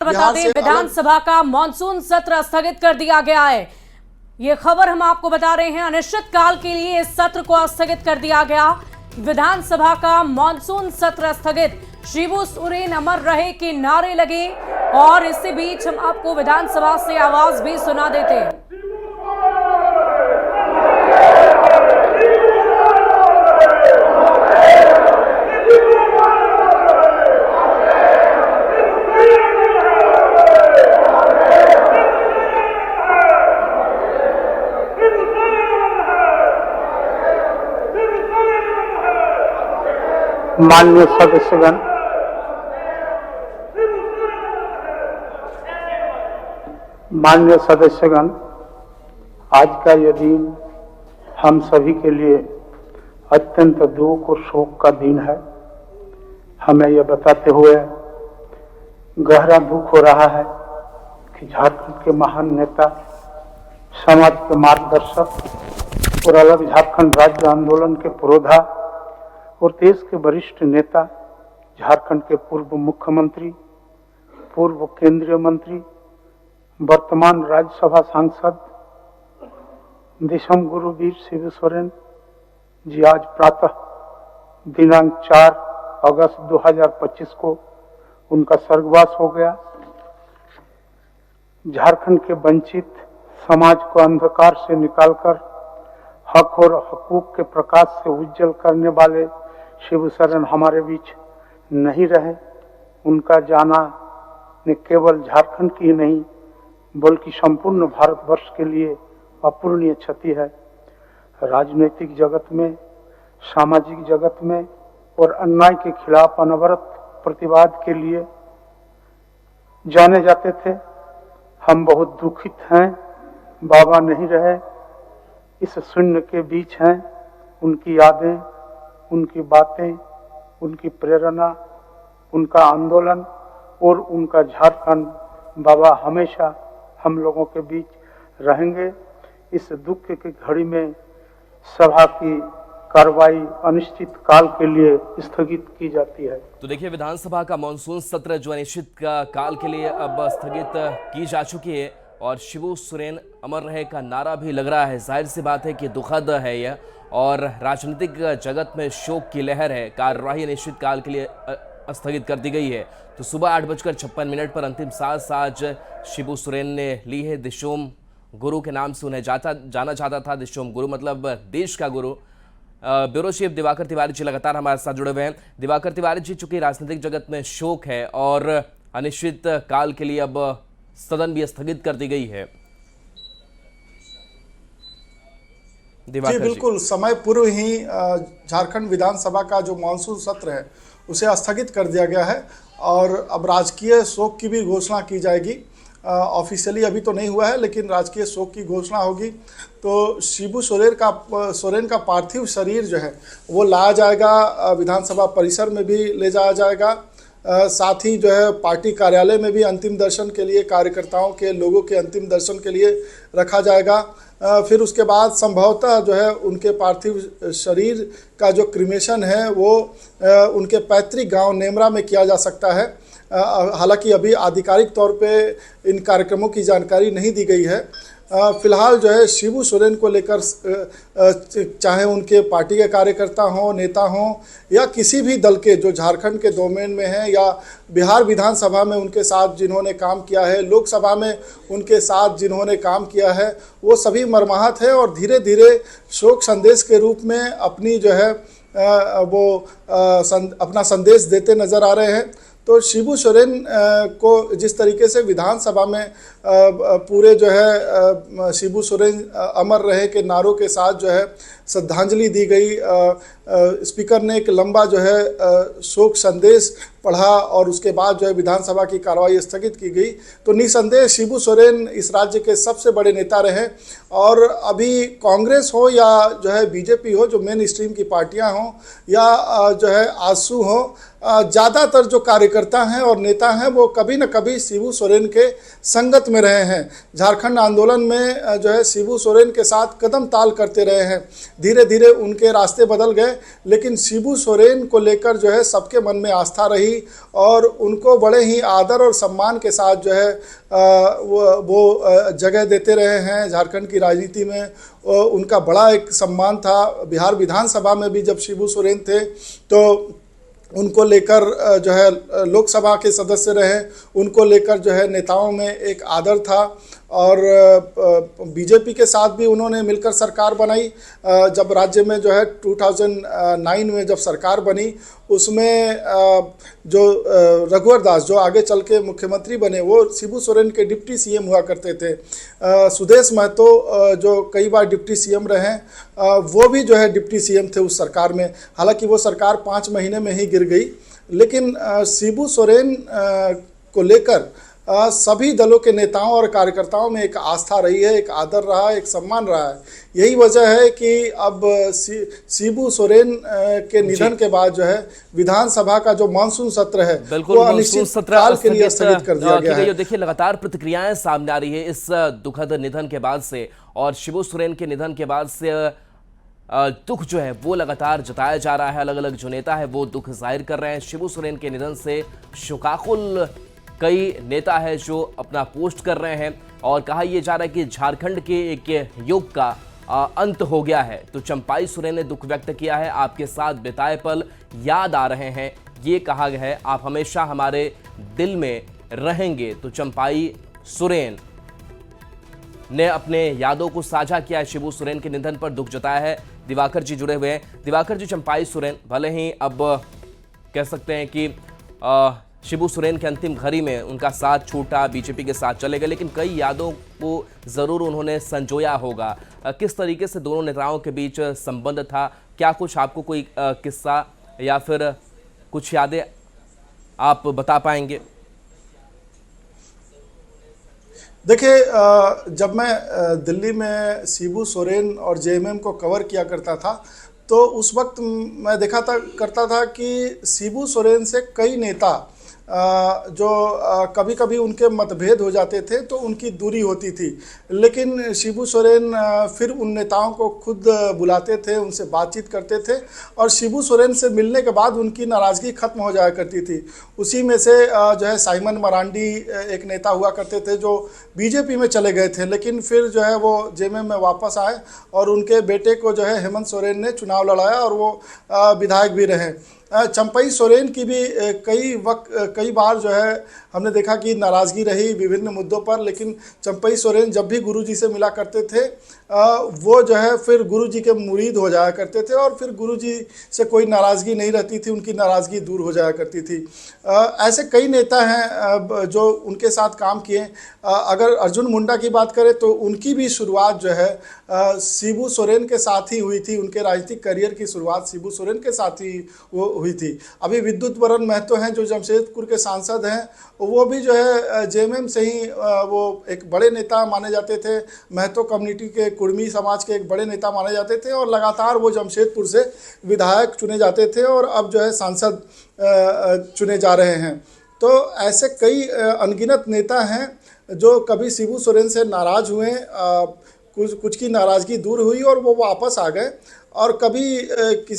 बता दें, विधानसभा का मॉनसून सत्र स्थगित कर दिया गया है। ये खबर हम आपको बता रहे हैं। अनिश्चित काल के लिए इस सत्र को स्थगित कर दिया गया। विधानसभा का मॉनसून सत्र स्थगित, शिबू सोरेन अमर रहे के नारे लगे और इसी बीच हम आपको विधानसभा से आवाज भी सुना देते हैं। माननीय सदस्यगण, आज का यह दिन हम सभी के लिए अत्यंत दुख और शोक का दिन है। हमें यह बताते हुए गहरा दुख हो रहा है कि झारखंड के महान नेता, समाज के मार्गदर्शक और अलग झारखंड राज्य आंदोलन के पुरोधा और देश के वरिष्ठ नेता, झारखंड के पूर्व मुख्यमंत्री, पूर्व केंद्रीय मंत्री, वर्तमान राज्यसभा सांसद दिसम गुरु वीर शिबू सोरेन जी आज प्रातः दिनांक 4 अगस्त 2025 को उनका स्वर्गवास हो गया। झारखंड के वंचित समाज को अंधकार से निकालकर हक और हकूक के प्रकाश से उज्जवल करने वाले शिबू सोरेन हमारे बीच नहीं रहे। उनका जाना न केवल झारखंड की नहीं बल्कि संपूर्ण भारतवर्ष के लिए अपूरणीय क्षति है। राजनीतिक जगत में, सामाजिक जगत में और अन्याय के खिलाफ अनवरत प्रतिवाद के लिए जाने जाते थे। हम बहुत दुखित हैं, बाबा नहीं रहे, इस शून्य के बीच हैं। उनकी यादें, उनकी बातें, उनकी प्रेरणा, उनका आंदोलन और उनका झारखंड बाबा हमेशा हम लोगों के बीच रहेंगे। इस दुख की घड़ी में सभा की कार्रवाई अनिश्चित काल के लिए स्थगित की जाती है। तो देखिए, विधानसभा का मानसून सत्र जो अनिश्चित काल के लिए अब स्थगित की जा चुकी है और शिबू सोरेन अमर रहे का नारा भी लग रहा है। जाहिर सी बात है कि दुखद है यह और राजनीतिक जगत में शोक की लहर है। कार्यवाही अनिश्चित काल के लिए स्थगित कर दी गई है। तो सुबह 8:56 पर अंतिम सांस आज शिबू सोरेन ने ली है। दिशोम गुरु के नाम से उन्हें जाना जाता था। दिशोम गुरु मतलब देश का गुरु। ब्यूरो चीफ दिवाकर तिवारी जी लगातार हमारे साथ जुड़े हुए हैं। दिवाकर तिवारी जी, चूंकि राजनीतिक जगत में शोक है और अनिश्चित काल के लिए अब सदन भी स्थगित कर दी गई है। जी बिल्कुल, समय पूर्व ही झारखंड विधानसभा का जो मानसून सत्र है उसे स्थगित कर दिया गया है और अब राजकीय शोक की भी घोषणा की जाएगी। ऑफिशियली अभी तो नहीं हुआ है, लेकिन राजकीय शोक की घोषणा होगी। तो शिबू सोरेन का पार्थिव शरीर जो है वो लाया जाएगा, विधानसभा परिसर में भी ले जाया जाएगा। साथ ही जो है पार्टी कार्यालय में भी अंतिम दर्शन के लिए, कार्यकर्ताओं के, लोगों के अंतिम दर्शन के लिए रखा जाएगा। फिर उसके बाद संभवतः जो है उनके पार्थिव शरीर का जो क्रिमेशन है वो उनके पैतृक गांव नेमरा में किया जा सकता है। हालांकि अभी आधिकारिक तौर पे इन कार्यक्रमों की जानकारी नहीं दी गई है। फिलहाल जो है शिबू सोरेन को लेकर चाहे उनके पार्टी के कार्यकर्ता हों, नेता हों या किसी भी दल के जो झारखंड के डोमेन में हैं या बिहार विधानसभा में उनके साथ जिन्होंने काम किया है, लोकसभा में उनके साथ जिन्होंने काम किया है, वो सभी मर्माहत है और धीरे धीरे शोक संदेश के रूप में अपनी जो है अपना संदेश देते नज़र आ रहे हैं। तो शिबू सोरेन को जिस तरीके से विधानसभा में पूरे जो है शिबू सोरेन अमर रहे के नारों के साथ जो है श्रद्धांजलि दी गई, स्पीकर ने एक लंबा जो है शोक संदेश पढ़ा और उसके बाद जो है विधानसभा की कार्रवाई स्थगित की गई। तो निसंदेह शिबू सोरेन इस राज्य के सबसे बड़े नेता रहे और अभी कांग्रेस हो या जो है बीजेपी हो, जो मेन स्ट्रीम की पार्टियां हों या जो है आजसू हो, ज़्यादातर जो कार्यकर्ता हैं और नेता हैं वो कभी न कभी शिबू सोरेन के संगत में रहे हैं। झारखंड आंदोलन में जो है शिबू सोरेन के साथ कदम ताल करते रहे हैं। धीरे धीरे उनके रास्ते बदल गए लेकिन शिबू सोरेन को लेकर जो है सबके मन में आस्था रही और उनको बड़े ही आदर और सम्मान के साथ जो है वो जगह देते रहे हैं झारखंड की राजनीति में। उनका बड़ा एक सम्मान था। बिहार विधानसभा में भी जब शिबू सोरेन थे तो उनको लेकर जो है लोकसभा के सदस्य रहे, उनको लेकर जो है नेताओं में एक आदर था। और बीजेपी के साथ भी उन्होंने मिलकर सरकार बनाई। जब राज्य में जो है 2009 में जब सरकार बनी उसमें जो रघुवर दास जो आगे चल के मुख्यमंत्री बने वो शिबू सोरेन के डिप्टी सीएम हुआ करते थे। सुदेश महतो जो कई बार डिप्टी सीएम रहे वो भी जो है डिप्टी सीएम थे उस सरकार में। हालांकि वो सरकार 5 महीने में ही गिर गई, लेकिन शिबू सोरेन को लेकर सभी दलों के नेताओं और कार्यकर्ताओं में एक आस्था रही है, एक आदर रहा, एक सम्मान रहा है। यही वजह है कि अब शिबू सोरेन के निधन के बाद जो है विधानसभा का जो मानसून सत्र है वो अनिश्चित काल के लिए स्थगित कर दिया गया है। देखिए लगातार प्रतिक्रियाएं सामने आ रही है इस दुखद निधन के बाद से, और शिबू सोरेन के निधन के बाद से दुख जो है वो लगातार जताया जा रहा है। अलग अलग जो नेता है वो दुख जाहिर कर रहे हैं। शिबू सोरेन के निधन से शोकाकुल कई नेता है जो अपना पोस्ट कर रहे हैं और कहा यह जा रहा है कि झारखंड के एक युग का अंत हो गया है। तो चंपाई सोरेन ने दुख व्यक्त किया है। आपके साथ बिताए पल याद आ रहे हैं, ये कहा गया है। आप हमेशा हमारे दिल में रहेंगे। तो चंपाई सोरेन ने अपने यादों को साझा किया है। शिबू सोरेन के निधन पर दुख जताया है। दिवाकर जी जुड़े हुए हैं। दिवाकर जी, चंपाई सोरेन भले ही अब कह सकते हैं कि शिबू सोरेन के अंतिम घड़ी में उनका साथ छूटा, बीजेपी के साथ चले गए, लेकिन कई यादों को ज़रूर उन्होंने संजोया होगा। किस तरीके से दोनों नेताओं के बीच संबंध था? क्या कुछ आपको कोई किस्सा या फिर कुछ यादें आप बता पाएंगे? देखिए, जब मैं दिल्ली में शिबू सोरेन और जेएमएम को कवर किया करता था तो उस वक्त मैं करता था कि शिबू सोरेन से कई नेता जो कभी कभी उनके मतभेद हो जाते थे तो उनकी दूरी होती थी, लेकिन शिबू सोरेन फिर उन नेताओं को खुद बुलाते थे, उनसे बातचीत करते थे और शिबू सोरेन से मिलने के बाद उनकी नाराज़गी खत्म हो जाया करती थी। उसी में से जो है साइमन मरांडी एक नेता हुआ करते थे जो बीजेपी में चले गए थे, लेकिन फिर जो है वो जेएमएम में वापस आए और उनके बेटे को जो है हेमंत सोरेन ने चुनाव लड़ाया और वो विधायक भी रहे। चंपाई सोरेन की भी कई बार जो है हमने देखा कि नाराज़गी रही विभिन्न मुद्दों पर, लेकिन चंपाई सोरेन जब भी गुरुजी से मिला करते थे वो जो है फिर गुरुजी के मुरीद हो जाया करते थे और फिर गुरुजी से कोई नाराज़गी नहीं रहती थी, उनकी नाराज़गी दूर हो जाया करती थी। ऐसे कई नेता हैं जो उनके साथ काम किए। अगर अर्जुन मुंडा की बात करें तो उनकी भी शुरुआत जो है शिबू सोरेन के साथ ही हुई थी। उनके राजनीतिक करियर की शुरुआत शिबू सोरेन के साथ ही वो हुई थी। अभी विद्युत वरण महतो हैं जो जमशेदपुर के सांसद हैं, वो भी जो है जेएमएम से ही वो एक बड़े नेता माने जाते थे। महतो कम्युनिटी के कुर्मी समाज के एक बड़े नेता माने जाते थे और लगातार वो जमशेदपुर से विधायक चुने जाते थे और अब जो है सांसद चुने जा रहे हैं। तो ऐसे कई अनगिनत नेता हैं जो कभी शिबू सोरेन से नाराज़ हुए, कुछ की नाराज़गी दूर हुई और वो वापस आ गए, और कभी किसी